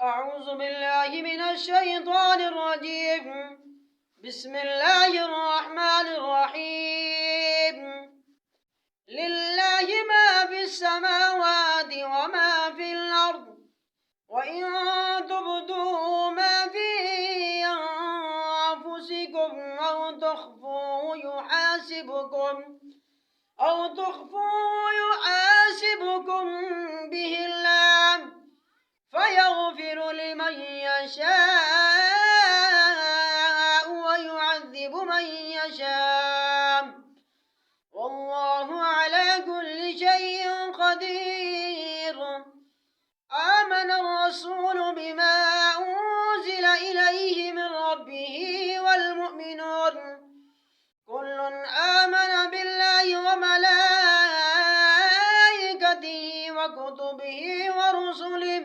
أعوذ بالله من الشيطان الرجيم. بسم الله الرحمن الرحيم. لله ما في السماوات وما في الأرض، وإن تبدوا ما في أنفسكم أو تخفوه يحاسبكم به الله، فيغفر لمن يشاء ويعذب من يشاء، والله على كل شيء قدير. آمن الرسول بما أنزل إليه من ربه والمؤمنون، كل آمن بالله وملائكته وكتبه ورسله،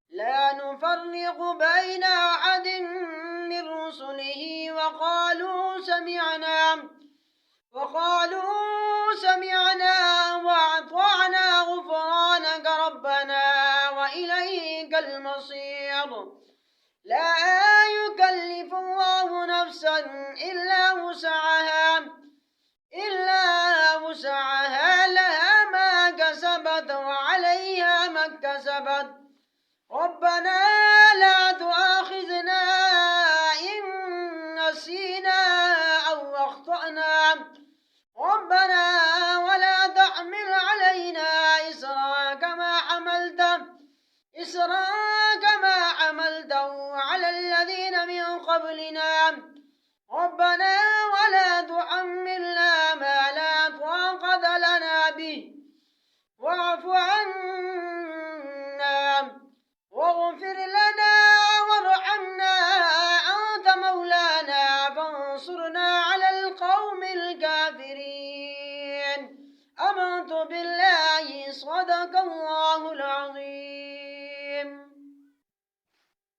لا نفرق بين أحد من رسله، وقالوا سمعنا وأطعنا غفرانك ربنا وإليك المصير. لا يكلف الله نفسا إلا وسعها، لها ما كسبت وعليها ما اكتسبت. ربنا لا تؤاخذنا إن نسينا أو أخطأنا، ربنا ولا تحمل علينا إصرا كما حملته على الذين من قبلنا، ربنا ولا تحملنا ما لا طاقة لنا به، واعف عنا واغفر لنا وارحمنا، أنت مولانا فانصرنا على القوم الكافرين. آمنت بالله، صدق الله.